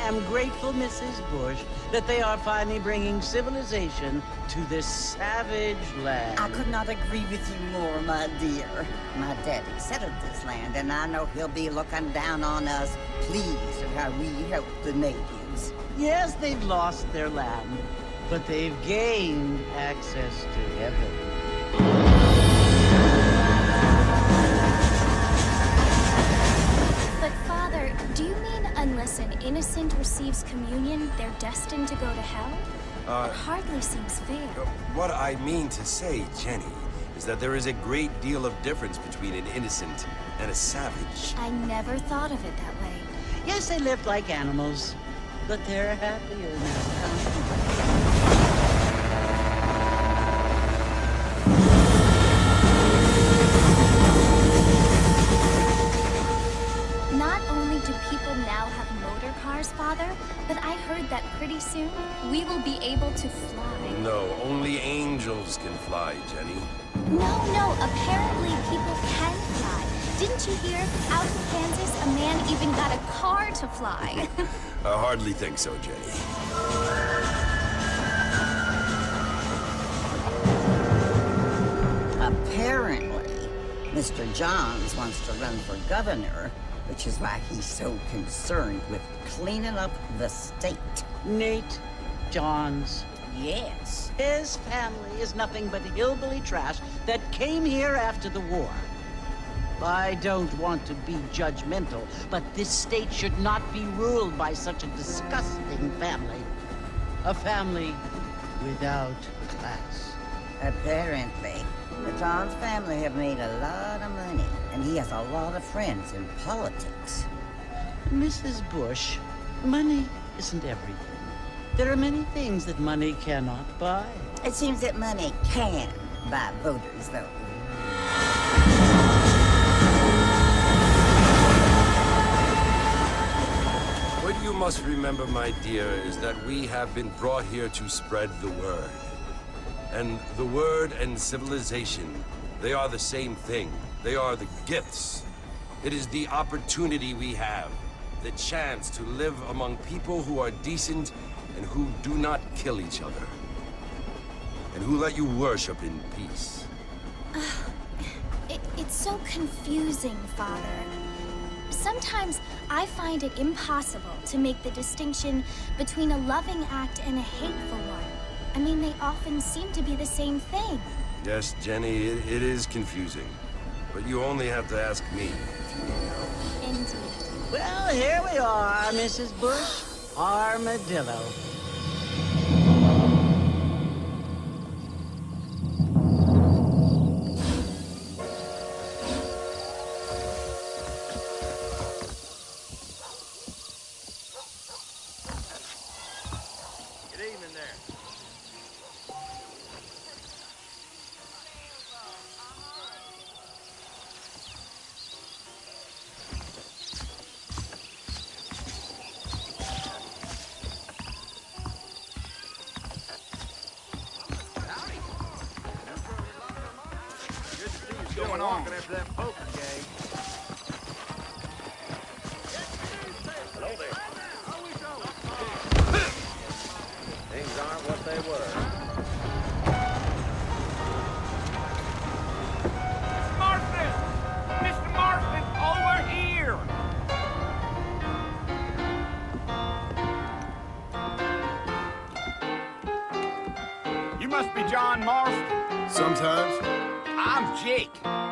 am grateful, Mrs. Bush, that they are finally bringing civilization to this savage land. I could not agree with you more, my dear. My daddy settled this land, and I know he'll be looking down on us, pleased at how we help the natives. Yes, they've lost their land, but they've gained access to heaven. But Father, do you mean unless an innocent receives communion, they're destined to go to hell? It hardly seems fair. What I mean to say, Jenny, is that there is a great deal of difference between an innocent and a savage. I never thought of it that way. Yes, they lived like animals, but they're happier now. Not only do people now have motor cars, Father, but I heard that pretty soon we will be able to fly. No, only angels can fly, Jenny. No, apparently people can fly. Didn't you hear? Out in Kansas, a man even got a car to fly. I hardly think so, Jenny. Apparently, Mr. Johns wants to run for governor, which is why he's so concerned with cleaning up the state. Nate Johns. Yes. His family is nothing but hillbilly trash that came here after the war. I don't want to be judgmental, but this state should not be ruled by such a disgusting family. A family without class. Apparently, the Johns family have made a lot of money, and he has a lot of friends in politics. Mrs. Bush, money isn't everything. There are many things that money cannot buy. It seems that money can buy voters, though. What you must remember, my dear, is that we have been brought here to spread the word. And the word and civilization, they are the same thing. They are the gifts. It is the opportunity we have, the chance to live among people who are decent and who do not kill each other, and who let you worship in peace. It's so confusing, Father. Sometimes I find it impossible to make the distinction between a loving act and a hateful one. I mean, they often seem to be the same thing. Yes, Jenny, it is confusing. But you only have to ask me if you need help. Indeed. Well, here we are, Mrs. Bush. Armadillo. Good evening there. What's going on? After that poker game. Hello there. Things aren't what they were. Marston! Mr. Marston, over here! You must be John Marston. Sometimes. I'm Jake.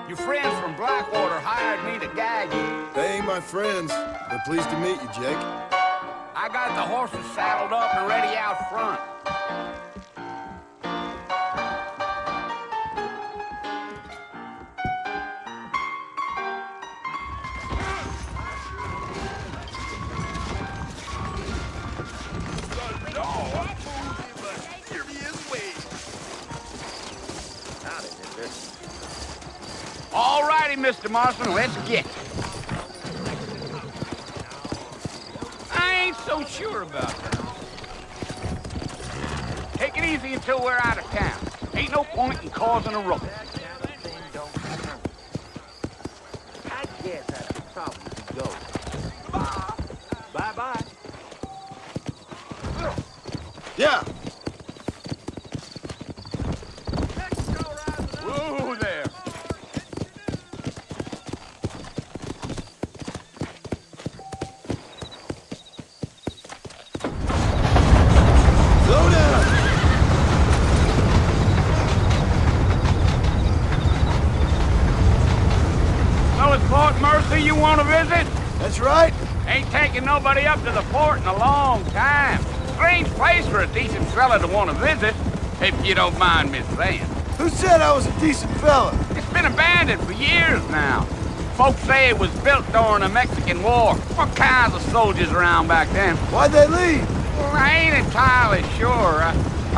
Your friends from Blackwater hired me to guide you. They ain't my friends, but pleased to meet you, Jake. I got the horses saddled up and ready out front. All righty, Mr. Marston, let's get it. I ain't so sure about that. Take it easy until we're out of town. Ain't no point in causing a ruckus. I guess that's probably go. Bye-bye. Yeah. Whoa there. Slow down. So it's Fort Mercy you want to visit? That's right. Ain't taking nobody up to the fort in a long time. Strange place for a decent fella to want to visit, if you don't mind me saying. Who said I was a decent fella? It's been abandoned for years now. Folks say it was built during the Mexican War. What kinds of soldiers around back then? Why'd they leave? Well, I ain't entirely sure. I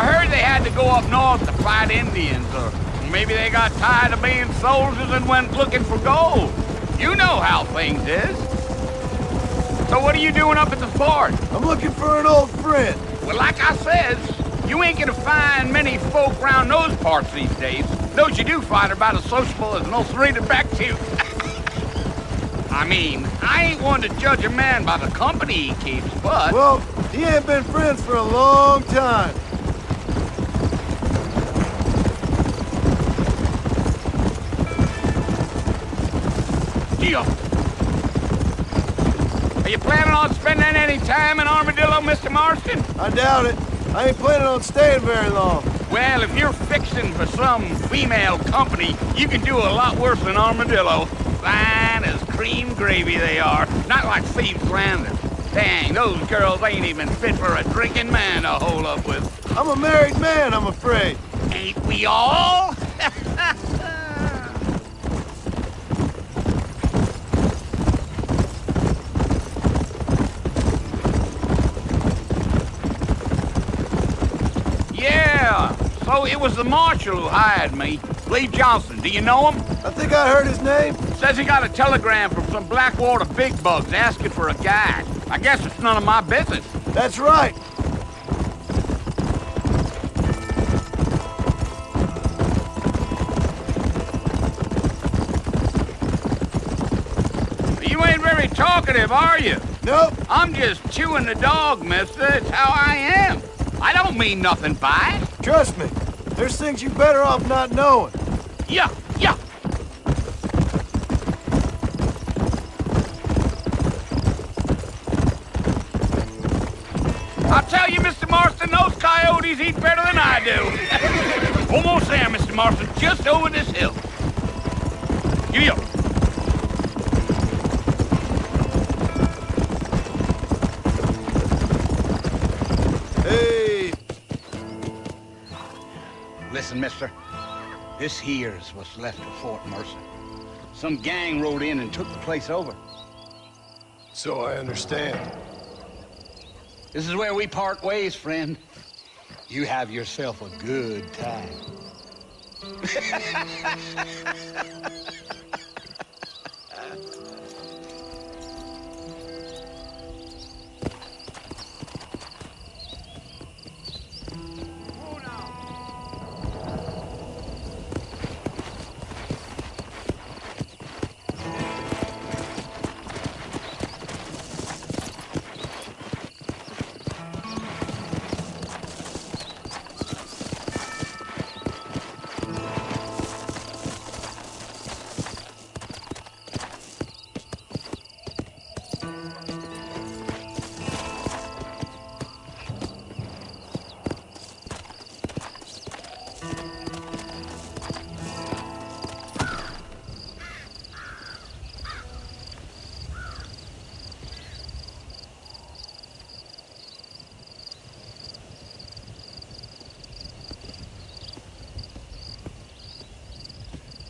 heard they had to go up north to fight Indians, or maybe they got tired of being soldiers and went looking for gold. You know how things is. So what are you doing up at the fort? I'm looking for an old friend. Well, like I says, you ain't gonna find many folk round those parts these days. Those you do find are about as sociable as an ulcerated back tooth. I mean, I ain't one to judge a man by the company he keeps, but... Well, he ain't been friends for a long time. Yeah. Are you planning on spending any time in Armadillo, Mr. Marston? I doubt it. I ain't planning on staying very long. Well, if you're fixing for some female company, you can do a lot worse than Armadillo. Fine as cream gravy they are. Not like Thieves Landing. Dang, those girls ain't even fit for a drinking man to hole up with. I'm a married man, I'm afraid. Ain't we all? Yeah, so it was the marshal who hired me. Lee Johnson, do you know him? I think I heard his name. Says he got a telegram from some Blackwater big bugs asking for a guide. I guess it's none of my business. That's right. You ain't very talkative, are you? Nope. I'm just chewing the dog, mister. It's how I am. I don't mean nothing by it. Trust me. There's things you better off not knowing. Yeah, yeah. I'll tell you, Mr. Marston, those coyotes eat better than I do. Almost there, Mr. Marston, just over this hill. Yeah. Hey. Listen, mister. This here's what's left of Fort Mercy. Some gang rode in and took the place over. So I understand. This is where we part ways, friend. You have yourself a good time.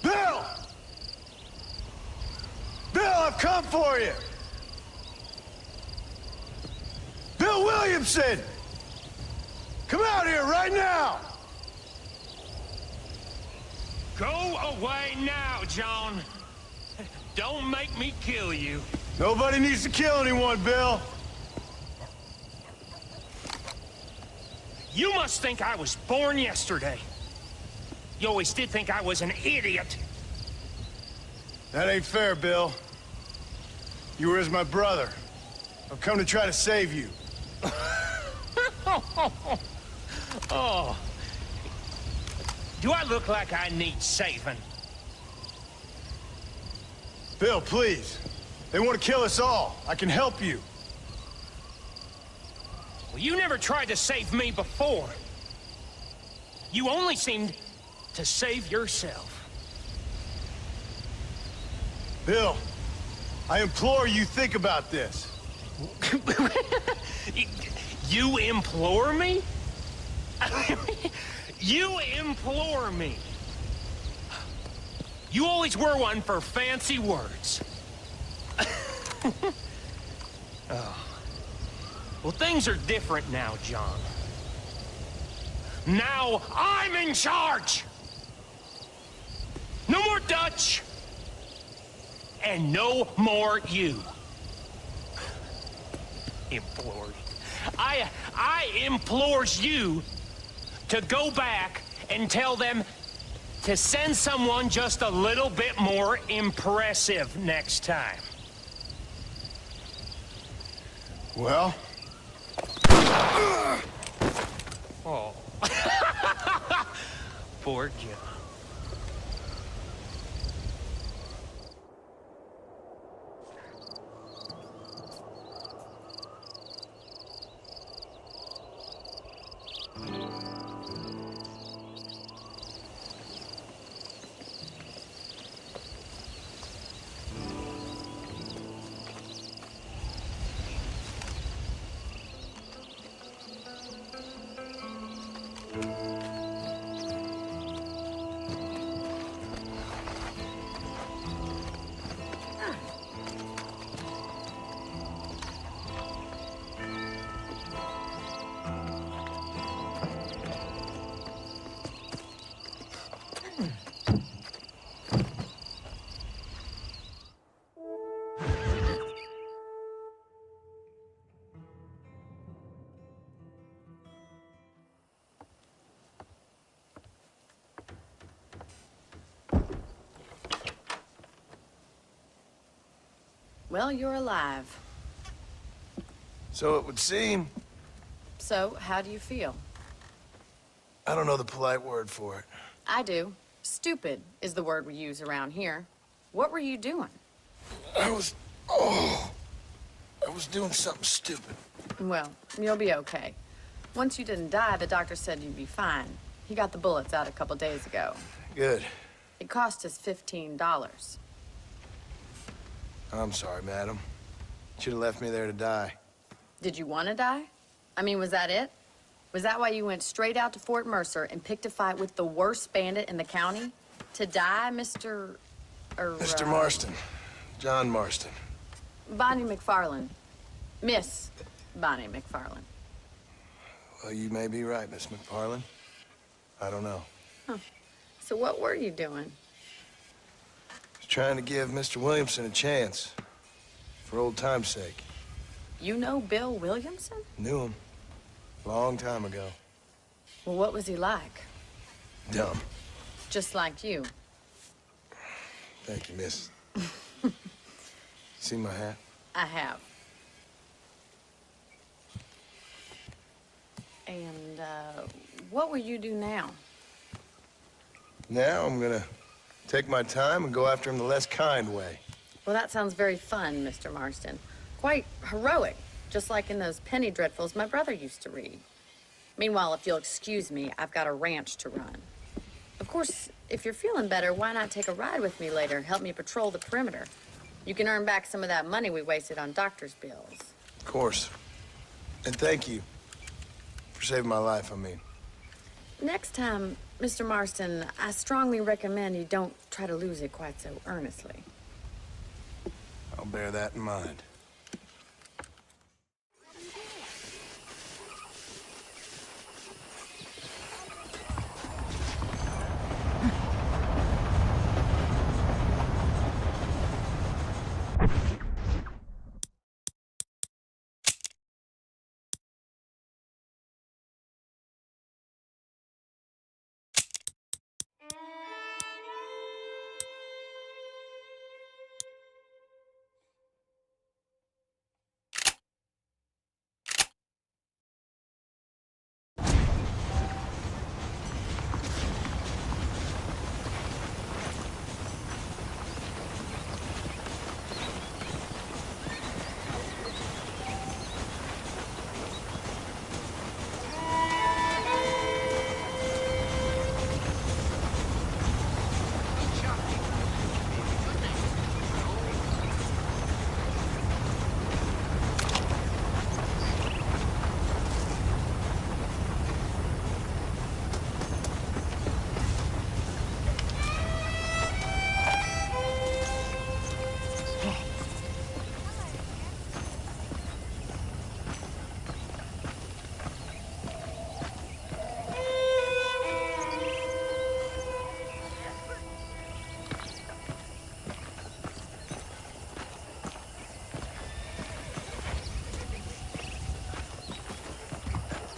Bill! Bill, I've come for you! Bill Williamson! Come out here right now! Go away now, John. Don't make me kill you. Nobody needs to kill anyone, Bill. You must think I was born yesterday. You always did think I was an idiot. That ain't fair, Bill. You were as my brother. I've come to try to save you. Oh. Do I look like I need saving? Bill, please. They want to kill us all. I can help you. Well, you never tried to save me before. You only seemed to save yourself. Bill, I implore you, think about this. You implore me? You implore me. You always were one for fancy words. Oh. Well, things are different now, John. Now I'm in charge! No more Dutch! And no more you. Implores. I implores you to go back and tell them to send someone just a little bit more impressive next time. Well? Oh. Poor John. Well, you're alive. So it would seem. So, how do you feel? I don't know the polite word for it. I do. Stupid is the word we use around here. What were you doing? I was doing something stupid. Well, you'll be okay. Once you didn't die, the doctor said you'd be fine. He got the bullets out a couple days ago. Good. It cost us $15. I'm sorry, madam. Should have left me there to die. Did you want to die? I mean, was that it? Was that why you went straight out to Fort Mercer and picked a fight with the worst bandit in the county? To die, Mr. Mr. Marston. John Marston. Bonnie McFarlane. Miss Bonnie McFarlane. Well, you may be right, Miss McFarlane. I don't know. Huh. So what were you doing? Was trying to give Mr. Williamson a chance. For old time's sake. You know Bill Williamson? Knew him. Long time ago. Well, what was he like? Dumb. Just like you. Thank you, miss. See my hat? I have. And, what will you do now? Now I'm gonna take my time and go after him the less kind way. Well, that sounds very fun, Mr. Marston. Quite heroic, just like in those penny dreadfuls my brother used to read. Meanwhile, if you'll excuse me, I've got a ranch to run. Of course, if you're feeling better, why not take a ride with me later? Help me patrol the perimeter. You can earn back some of that money we wasted on doctor's bills. Of course. And thank you for saving my life, I mean. Next time, Mr. Marston, I strongly recommend you don't try to lose it quite so earnestly. I'll bear that in mind.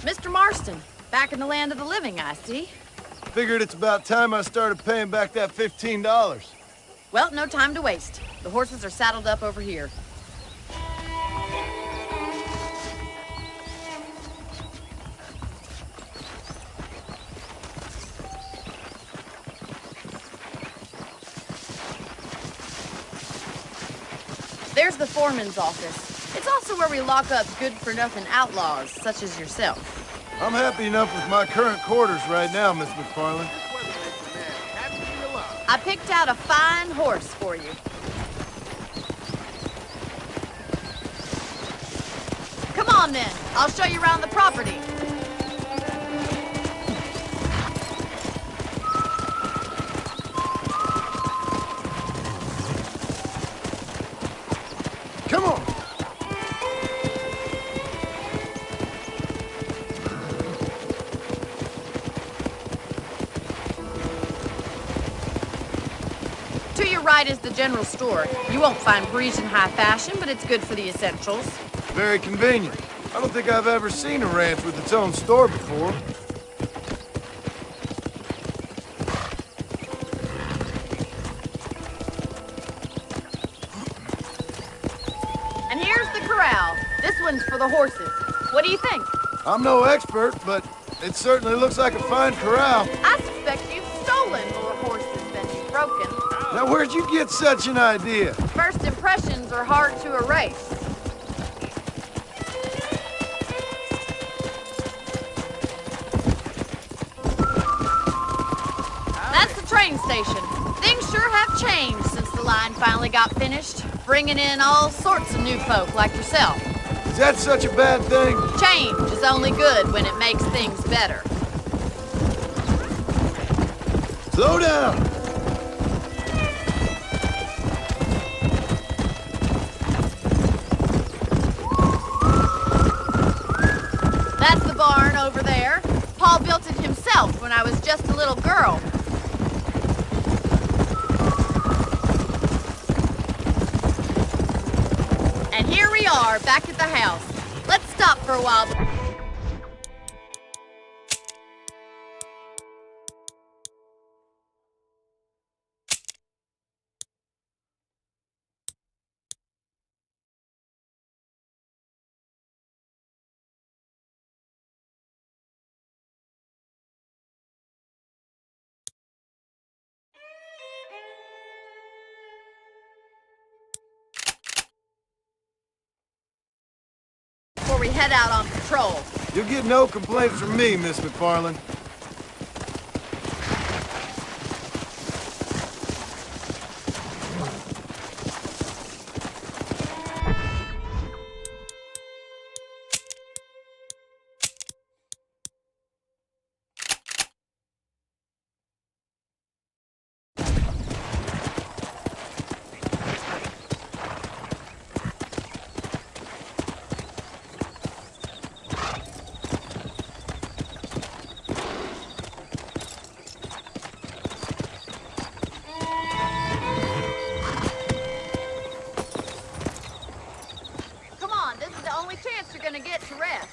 Mr. Marston, back in the land of the living, I see. Figured it's about time I started paying back that $15. Well, no time to waste. The horses are saddled up over here. There's the foreman's office. It's also where we lock up good-for-nothing outlaws, such as yourself. I'm happy enough with my current quarters right now, Miss McFarlane. I picked out a fine horse for you. Come on, then. I'll show you around the property. Come on! To your right is the general store. You won't find Parisian high fashion, but it's good for the essentials. Very convenient. I don't think I've ever seen a ranch with its own store before. And here's the corral. This one's for the horses. What do you think? I'm no expert, but it certainly looks like a fine corral. I suspect you've stolen more horses than you've broken. Now, where'd you get such an idea? First impressions are hard to erase. That's the train station. Things sure have changed since the line finally got finished, bringing in all sorts of new folk like yourself. Is that such a bad thing? Change is only good when it makes things better. Slow down! That's the barn over there. Paul built it himself when I was just a little girl. And here we are, back at the house. Let's stop for a while. Before we head out on patrol. You'll get no complaints from me, Miss McFarlane. Chance you're gonna get to rest.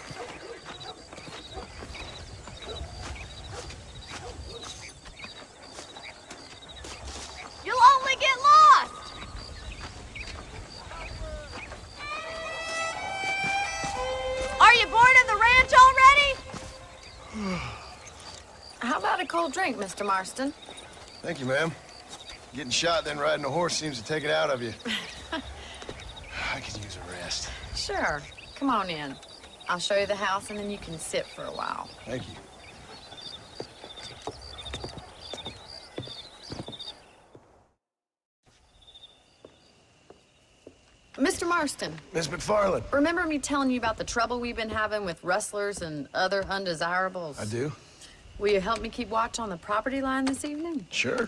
You'll only get lost. Are you bored of the ranch already? How about a cold drink, Mr. Marston? Thank you, ma'am. Getting shot, then riding a horse seems to take it out of you. I could use a rest. Sure. Come on in. I'll show you the house, and then you can sit for a while. Thank you. Mr. Marston. Miss McFarlane. Remember me telling you about the trouble we've been having with rustlers and other undesirables? I do. Will you help me keep watch on the property line this evening? Sure.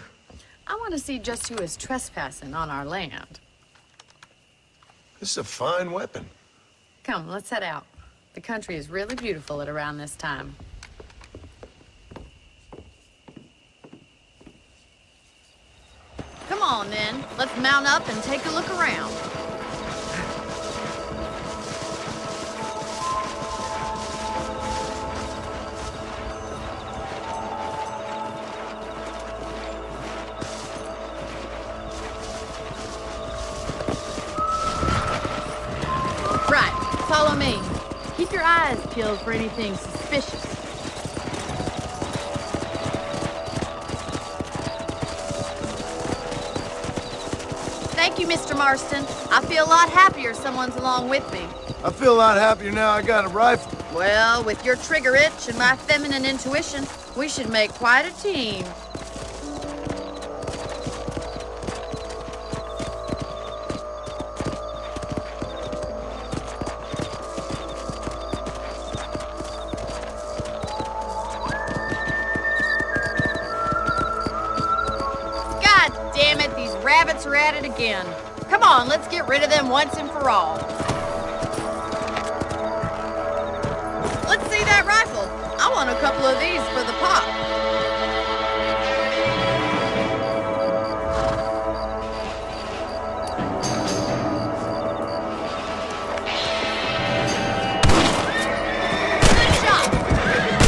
I want to see just who is trespassing on our land. This is a fine weapon. Come, let's head out. The country is really beautiful at around this time. Come on, then. Let's mount up and take a look around. eyes peeled for anything suspicious. Thank you, Mr. Marston. I feel a lot happier someone's along with me. I feel a lot happier now I got a rifle. Well, with your trigger itch and my feminine intuition, we should make quite a team. God damn it, these rabbits are at it again. Come on, let's get rid of them once and for all. Let's see that rifle. I want a couple of these for the pop. Good shot.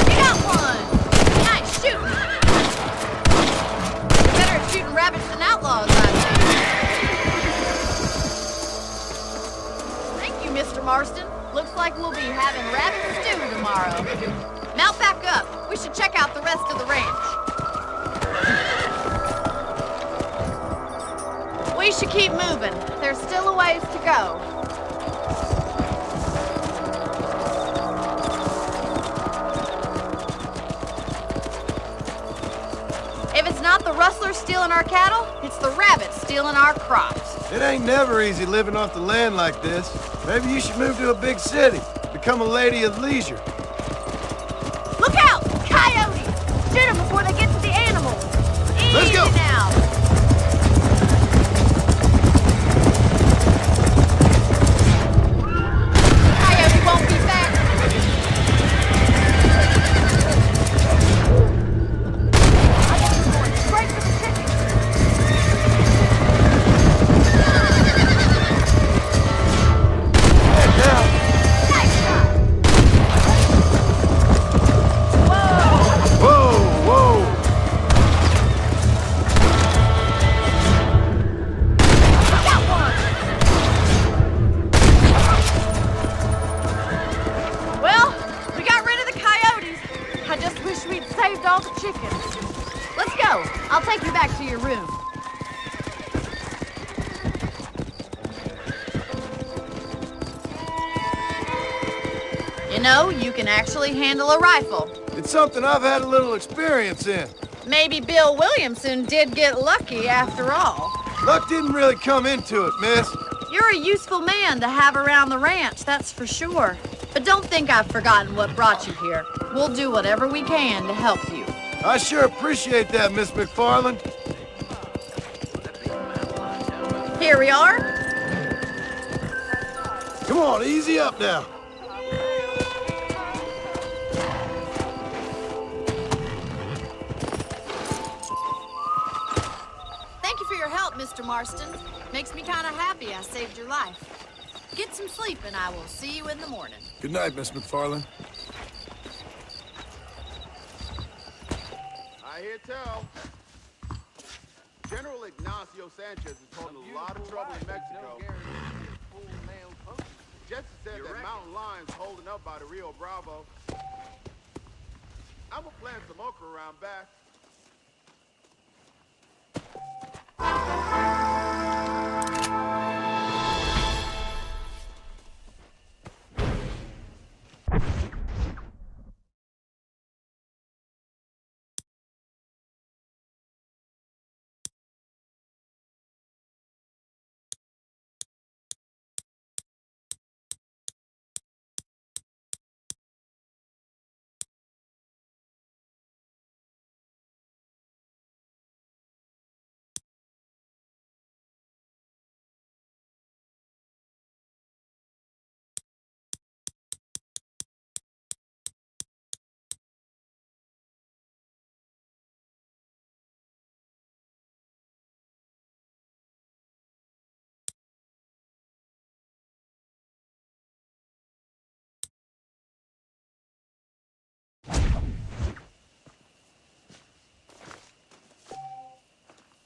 You got one. Nice shooting. You're better at shooting rabbits than outlaws, I think. Thank you, Mr. Marston. Looks like we'll be having rabbit stew tomorrow. Mount back up. We should check out the rest of the ranch. We should keep moving. There's still a ways to go. If it's not the rustlers stealing our cattle, it's the rabbits stealing our crops. It ain't never easy living off the land like this. Maybe you should move to a big city. Become a lady of leisure. Look out! Coyotes! Shoot them before they get to the animals. Let's go. Easy now. Coyote won't be back. I think we're going straight for the chicken. Nice shot. Whoa, whoa! Got one. Well, we got rid of the coyotes. I just wish we'd saved all the chickens. Let's go. I'll take you back to your room. You know, you can actually handle a rifle. It's something I've had a little experience in. Maybe Bill Williamson did get lucky after all. Luck didn't really come into it, miss. You're a useful man to have around the ranch, that's for sure. But don't think I've forgotten what brought you here. We'll do whatever we can to help you. I sure appreciate that, Miss McFarlane. Here we are. Come on, easy up now. Thank you for your help, Mr. Marston. Makes me kind of happy I saved your life. Get some sleep and I will see you in the morning. Good night, Miss McFarlane. I hear tell. General Ignacio Sanchez is holding a lot of trouble in Mexico. Jesse said that mountain lion's holding up by the Rio Bravo. I'm gonna plant some okra around back.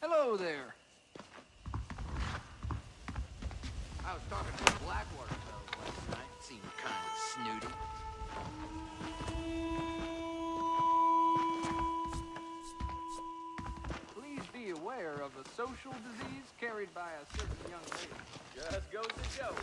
Hello there. I was talking to a Blackwater fellow last night. Seemed kind of snooty. social disease carried by a certain young lady. Just goes to show.